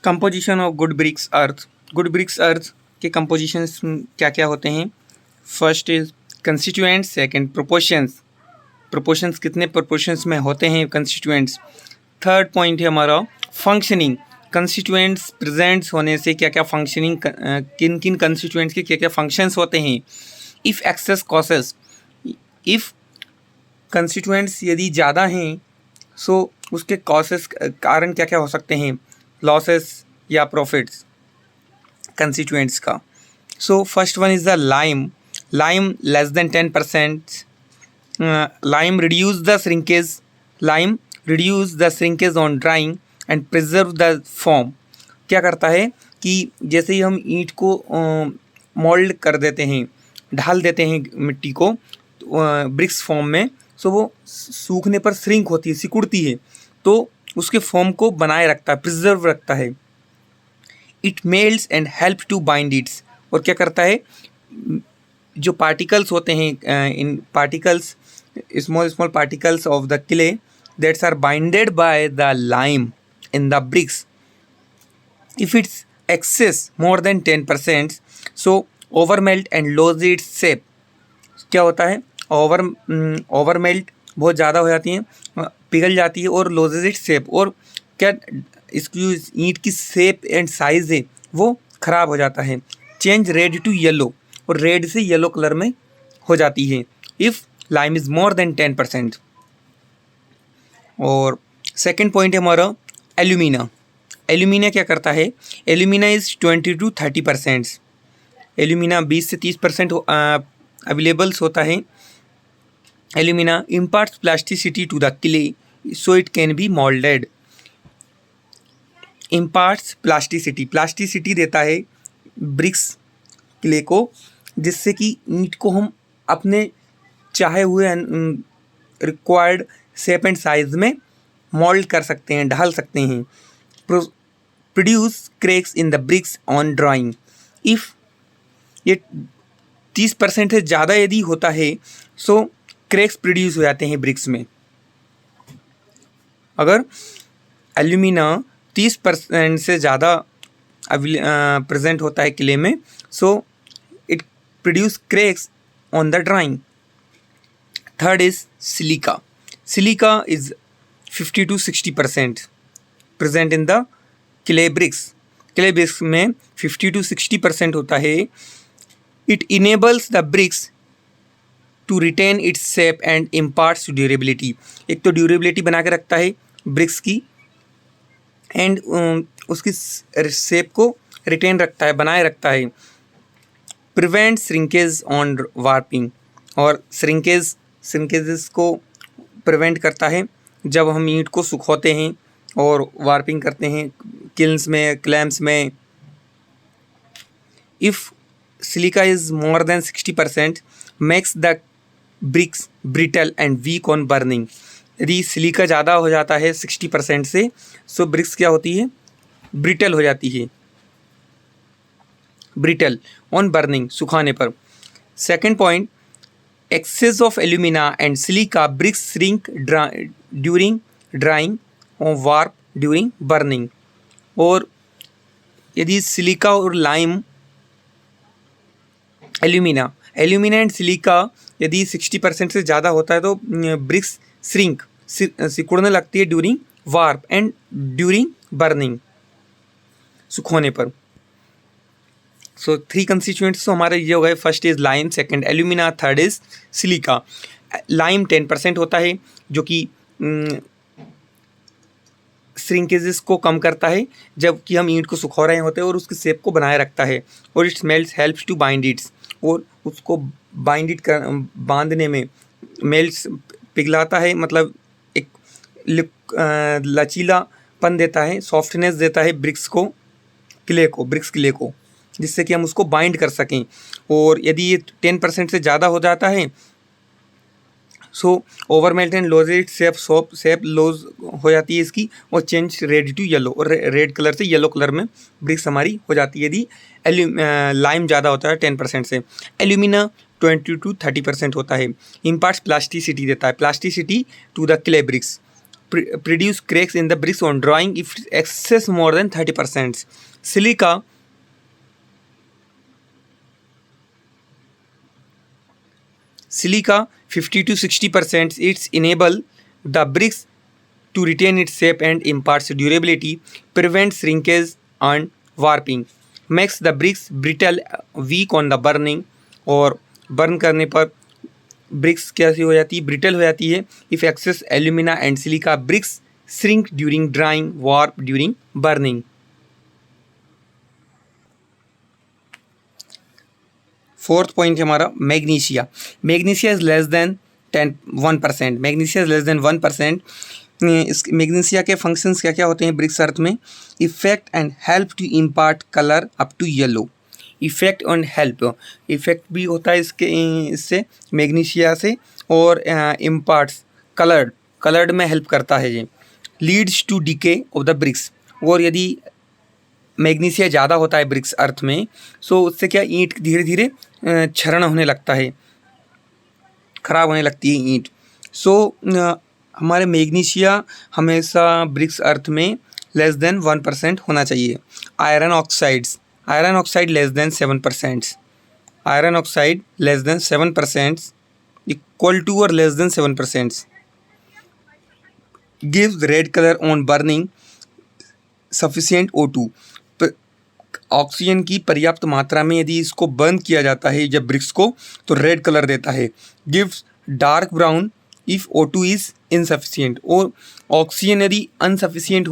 Composition of good bricks earth. Good bricks earth के compositions क्या क्या होते हैं? First is constituents, second proportions, proportions कितने प्रोपोर्शंस में होते हैं कंस्टिट्यूएंट्स। थर्ड पॉइंट है हमारा फंक्शनिंग, कंस्टिट्यूएंट्स प्रेजेंट्स होने से क्या क्या फंक्शनिंग, किन किन कंस्टिट्यूएंट्स के क्या क्या फंक्शंस होते हैं। If excess causes, if constituents यदि ज़्यादा हैं सो उसके कॉसेस कारण क्या क्या हो सकते हैं, लॉसेस या प्रॉफिट्स कंस्टिट्यूएंट्स का। So first one is the lime, lime less than 10%, lime reduce the shrinkage, lime reduce the shrinkage on drawing and preserve the form. क्या करता है कि जैसे ही हम ईंट को मोल्ड कर देते हैं, ढाल देते हैं मिट्टी को ब्रिक्स फॉर्म में, सो वो सूखने पर श्रिंक होती है, सिकुड़ती है, तो उसके फॉर्म को बनाए रखता है, प्रिजर्व रखता है। It melts and help to bind its, और क्या करता है, जो पार्टिकल्स होते हैं इन particles, small small particles of the clay that's are binded by the lime in the bricks, if it's excess more than 10%, so overmelt and loss its shape. क्या होता है, ओवरमेल्ट बहुत ज़्यादा हो जाती है, पिघल जाती है, और लॉसेज इट्स शेप, और क्या इसकी ईंट की शेप एंड साइज है वो ख़राब हो जाता है। चेंज रेड टू येलो, और रेड से येलो कलर में हो जाती है if lime is more than 10%। और सेकंड पॉइंट है हमारा एल्यूमिना। एल्यूमिना क्या करता है, एल्यूमिना इज़ 20 to 30%, एल्यूमिना 20 से 30% अवेलेबल्स होता है। Alumina imparts plasticity to the clay so it can be moulded, imparts plasticity, plasticity देता है ब्रिक्स क्ले को, जिससे कि ईंट को हम अपने चाहे हुए रिक्वायर्ड शेप एंड साइज में मोल्ड कर सकते हैं, ढाल सकते हैं। Produce cracks in the bricks on drying, if ये 30% से ज़्यादा यदि होता है सो क्रैक्स प्रोड्यूस हो जाते हैं ब्रिक्स में। अगर एल्यूमिना 30% से ज़्यादा प्रेजेंट होता है क्ले में, so it produce cracks on the drying. Third is silica, silica is 50 to 60% present in the clay bricks, clay bricks में 50 to 60% होता है। It enables the bricks to retain its shape and imparts durability, एक तो durability बना के रखता है BRICS की, एंड उसकी शेप को रिटेन रखता है, बनाए रखता है। प्रिवेंट श्रिंकेज ऑन वार्पिंग, और श्रिंकेजेस को प्रिवेंट करता है जब हम ईंट को सुखाते हैं और वार्पिंग करते हैं किल्न्स में, क्लैम्प्स में। If silica is more than 60% makes the bricks brittle and weak on burning, यदि सिलिका ज़्यादा हो जाता है 60% से, सो ब्रिक्स क्या होती है, ब्रिटल हो जाती है, ब्रिटल ऑन बर्निंग, सुखाने पर। Second point, excess of alumina and silica bricks shrink during drying और वार्प ड्यूरिंग बर्निंग। और यदि सिलिका और लाइम, एल्यूमिना एंड सिलिका यदि 60% से ज़्यादा होता है तो ब्रिक्स श्रिंक, सिकुड़ने लगती है during warp and during burning, सुखाने पर। सो 3 कंस्टिट्यूएंट्स तो हमारे ये हो गए, first is lime, second alumina, third is silica. Lime 10% होता है जो कि श्रिंकेजेस को कम करता है जबकि हम ईंट को सुखा रहे होते हैं, और उसकी शेप को बनाए रखता है। और its melts helps to bind its, और उसको बांधने में मेल्ट्स पिघलाता है, मतलब एक लचीलापन देता है, सॉफ्टनेस देता है ब्रिक्स क्ले को, जिससे कि हम उसको बाइंड कर सकें। और यदि ये 10% से ज़्यादा हो जाता है so overmelt and loss it shape loss हो जाती है इसकी, और चेंज रेड टू येलो, और रेड कलर से येलो कलर में ब्रिक्स हमारी हो जाती है यदि लाइम ज़्यादा होता है 10% से। एल्यूमिना 20 to 30% होता है। इम्पार्ट्स प्लास्टिसिटी देता है, plasticity to the clay bricks, produce cracks in the bricks on drying if excess more than 30%. Silica 50 to 60%. It's enable the bricks to retain its shape and imparts durability, prevents shrinkage and warping, makes the bricks brittle, weak on the burning, और burn करने पर BRICS कैसी हो जाती है, brittle हो जाती है. If excess alumina and silica bricks shrink during drying, warp during burning. Fourth point है हमारा magnesia. Magnesia is less than 1%. Magnesia is less than 1%. इस मैग्नीशिया के फंक्शंस क्या क्या होते हैं ब्रिक्स अर्थ में? Effect and help to impart colour up to yellow. Effect and help, effect भी होता है इससे मैग्नीशिया से, और इम्पार्ट्स कलर्ड में हेल्प करता है ये. Leads to decay of the bricks. और यदि मैग्नीशिया ज़्यादा होता है ब्रिक्स अर्थ में, सो उससे क्या ईंट धीरे धीरे क्षरण होने लगता है, खराब होने लगती है ईंट. सो हमारे मैग्नीशिया हमेशा ब्रिक्स अर्थ में लेस देन 1% होना चाहिए. Iron oxide less than 7%. Iron oxide less than 7%, equal to और less than 7%. Gives red colour on burning, sufficient O2. Oxygen की पर्याप्त मात्रा में यदि इसको बर्न किया जाता है जब ब्रिक्स को, तो रेड कलर देता है. Gives dark brown if O2 is insufficient. और ऑक्सीजन यदि इनसफिशिएंट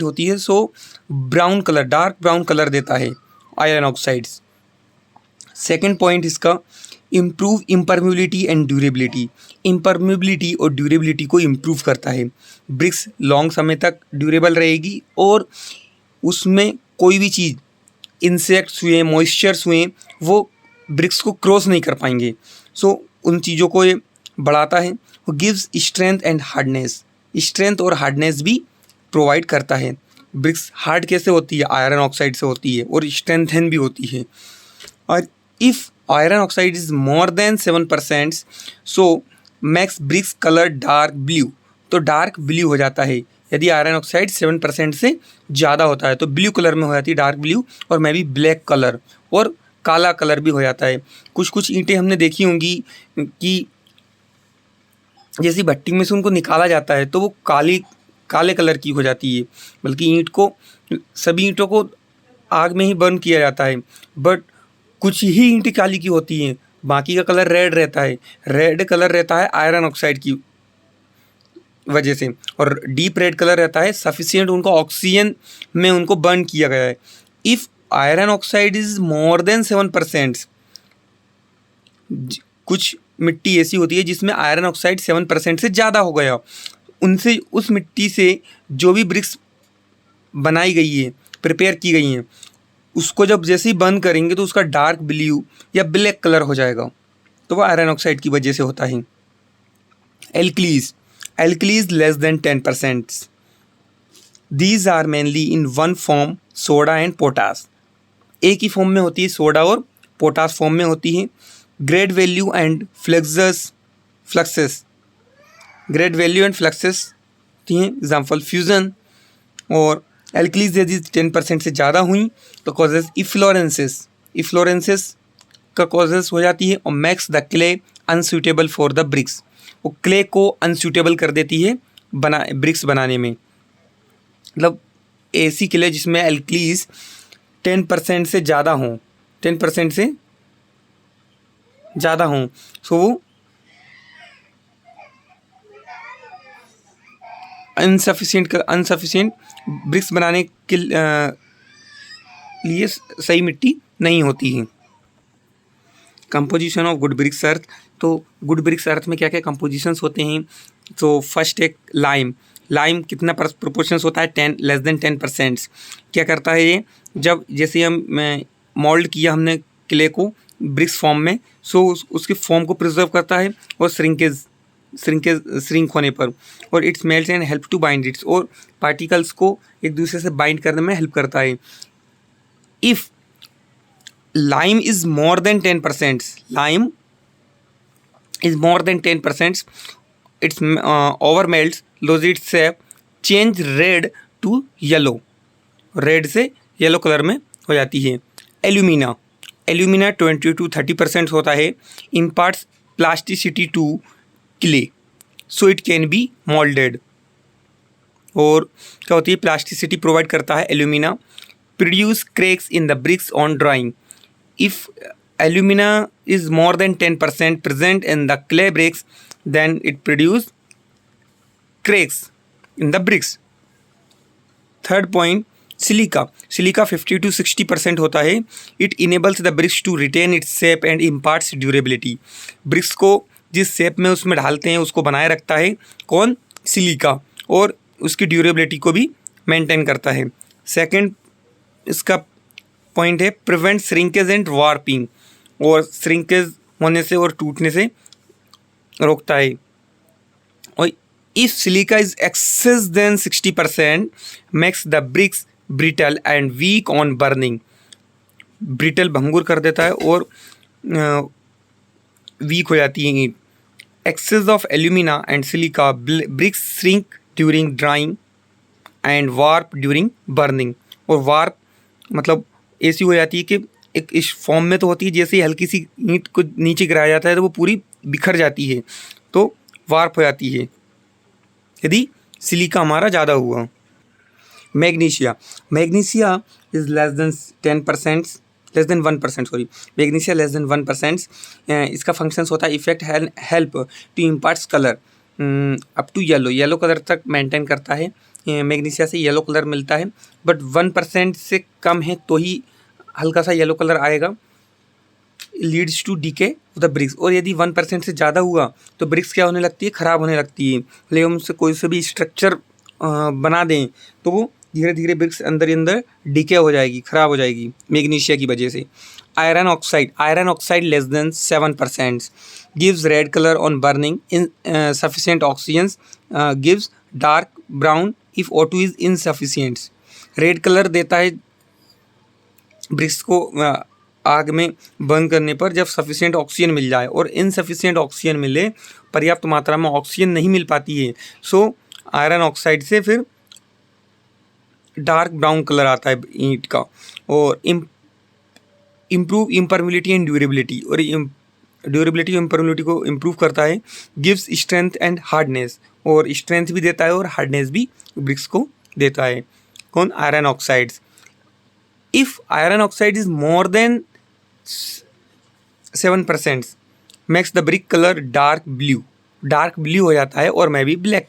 होती है सो brown colour, dark brown colour देता है आयरन ऑक्साइड्स. सेकेंड पॉइंट इसका इम्प्रूव इम्परमेबिलिटी एंड ड्यूरेबिलिटी. इम्परमेबिलिटी और ड्यूरेबिलिटी को इम्प्रूव करता है. ब्रिक्स लॉन्ग समय तक ड्यूरेबल रहेगी और उसमें कोई भी चीज़, इंसेक्ट्स हुए, मॉइस्चर्स हुए, वो ब्रिक्स को क्रॉस नहीं कर पाएंगे. सो उन चीज़ों को ये बढ़ाता है. वो gives strength and hardness. Strength और हार्डनेस भी प्रोवाइड करता है. ब्रिक्स हार्ड कैसे होती है? आयरन ऑक्साइड से होती है, और स्ट्रेंथन भी होती है. और if iron oxide is more than 7%, so makes bricks colour dark blue. तो डार्क ब्लू हो जाता है. यदि आयरन ऑक्साइड 7% से ज़्यादा होता है तो ब्लू कलर में हो जाती है, डार्क ब्लू, और मे बी ब्लैक कलर और काला कलर भी हो जाता है. कुछ ईंटें हमने देखी होंगी कि जैसी भट्टी में से उनको निकाला जाता है तो वो काले कलर की हो जाती है. बल्कि सभी ईंटों को आग में ही बर्न किया जाता है, बट कुछ ही ईंटें काली की होती हैं, बाकी का कलर रेड रहता है. रेड कलर रहता है आयरन ऑक्साइड की वजह से, और डीप रेड कलर रहता है सफिशिएंट उनको ऑक्सीजन में उनको बर्न किया गया है. If iron oxide is more than 7%, कुछ मिट्टी ऐसी होती है जिसमें आयरन ऑक्साइड 7% से ज़्यादा हो गया, उस मिट्टी से जो भी ब्रिक्स बनाई गई है, प्रिपेयर की गई हैं, उसको जब जैसे ही बर्न करेंगे तो उसका डार्क ब्लू या ब्लैक कलर हो जाएगा. तो वो आयरन ऑक्साइड की वजह से होता है. Alkalis less than 10%. These are mainly in one form, soda and potash. एक ही फॉर्म में होती है, सोडा और पोटास फॉर्म में होती है. Grade value and fluxes. Grade value and fluxes होती हैं, एग्जाम्पल फ्यूज़न. और एल्कलीज यदि 10% से ज़्यादा हुई तो कॉजेज इफ्लोरेंसेस का कॉजेज हो जाती है. और makes the clay unsuitable for the bricks. वो क्ले को अनसूटेबल कर देती है ब्रिक्स बनाने में. मतलब ऐसी क्ले जिसमें एल्कलीज 10% से ज़्यादा हों, 10% से ज़्यादा हों, सो वो अनसफिशिएंट ब्रिक्स बनाने के लिए सही मिट्टी नहीं होती है. कंपोजिशन ऑफ गुड ब्रिक्स अर्थ. तो गुड ब्रिक्स अर्थ में क्या क्या कंपोजिशंस होते हैं? तो फर्स्ट एक लाइम कितना प्रोपोर्शंस होता है? 10 लेस देन 10%. क्या करता है ये? जब जैसे हम मोल्ड किया हमने क्ले को ब्रिक्स फॉर्म में, सो उसके फॉर्म को प्रिजर्व करता है और श्रिंक होने पर, और its melt and help to bind its. और पार्टिकल्स को एक दूसरे से बाइंड करने में हेल्प करता है. If lime is more than 10%, it's over melts lose its shape, change red to yellow, red से येलो कलर में हो जाती है। एल्यूमिना 20 to 30% होता है। imparts plasticity to clay, so it can be molded, और क्या होती है, प्लास्टिसिटी प्रोवाइड करता है alumina. Produce cracks in the bricks on drying, if alumina is more than 10% present in the clay bricks then it produce cracks in the bricks. Third point, silica 50 to 60% होता है। It enables the bricks to retain its shape and imparts durability, bricks को जिस shape में उसमें ढालते हैं उसको बनाए रखता है कौन, सिलिका, और उसकी ड्यूरेबिलिटी को भी मेंटेन करता है। सेकंड इसका पॉइंट है प्रिवेंट श्रिंकेज एंड वार्पिंग, और श्रिंकेज होने से और टूटने से रोकता है। और if silica is excess then 60% makes the bricks brittle and weak on burning, brittle भंगुर कर देता है और वीक हो जाती है ईंट। Excess of alumina and silica bricks shrink during drying and warp during burning, और वार्प मतलब ऐसी हो जाती है कि एक इस फॉर्म में तो होती है जैसे ही हल्की सी ईंट को नीचे गिराया जाता है तो वो पूरी बिखर जाती है, तो वार्प हो जाती है यदि सिलिका हमारा ज़्यादा हुआ। Magnesia is less than 1%, sorry, magnesia less than 1%। इसका फंक्शंस होता है effect help to imparts colour up to yellow colour तक मेंटेन करता है। मैग्नीशिया से येलो कलर मिलता है, बट 1% से कम है तो ही हल्का सा येलो कलर आएगा। Leads to decay of the bricks, और यदि 1% से ज़्यादा हुआ तो ब्रिक्स क्या होने लगती है, ख़राब होने लगती है। लेकिन हम उससे कोई से भी स्ट्रक्चर बना दें तो वो धीरे धीरे ब्रिक्स अंदर ही अंदर डीके हो जाएगी, ख़राब हो जाएगी मैग्नीशिया की वजह से। Iron oxide less than 7% gives red colour on burning, in sufficient oxygen gives dark brown if O2 is insufficient, red colour देता है ब्रिक्स को आग में बर्न करने पर जब सफिशिएंट ऑक्सीजन मिल जाए, और इनसफिशिएंट ऑक्सीजन मिले, पर्याप्त मात्रा में ऑक्सीजन नहीं मिल पाती है, सो आयरन ऑक्साइड से फिर डार्क ब्राउन कलर आता है ईंट का। और इम्प्रूव इम्परमिलिटी एंड ड्यूरेबिलिटी, और ड्यूरेबिलिटी और इम्परमिलिटी को इम्प्रूव करता है। गिव्स स्ट्रेंथ एंड हार्डनेस, और स्ट्रेंथ भी देता है और हार्डनेस भी ब्रिक्स को देता है कौन, iron oxides. If iron oxide is more than 7% makes the brick colour dark blue हो जाता है, और मैं भी ब्लैक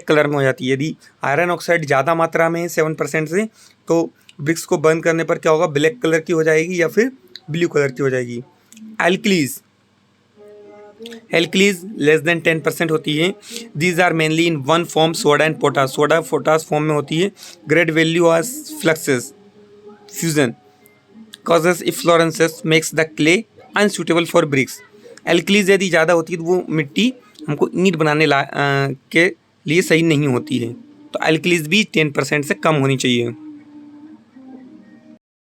कलर में हो जाती है। यदि आयरन ऑक्साइड ज़्यादा मात्रा में है 7% से, तो ब्रिक्स को बर्न करने पर क्या होगा, ब्लैक कलर की हो जाएगी या फिर ब्लू कलर की हो जाएगी। एल्कलीज लेस देन 10% होती है। These are mainly in one form, soda and potash, soda potash form में होती है। Great value of fluxes fusion causes efflorescence makes the clay unsuitable for bricks। Alkalis यदि ज़्यादा होती है तो वो मिट्टी हमको ईंट बनाने के लिए सही नहीं होती है, तो एल्कलीज भी 10% से कम होनी चाहिए।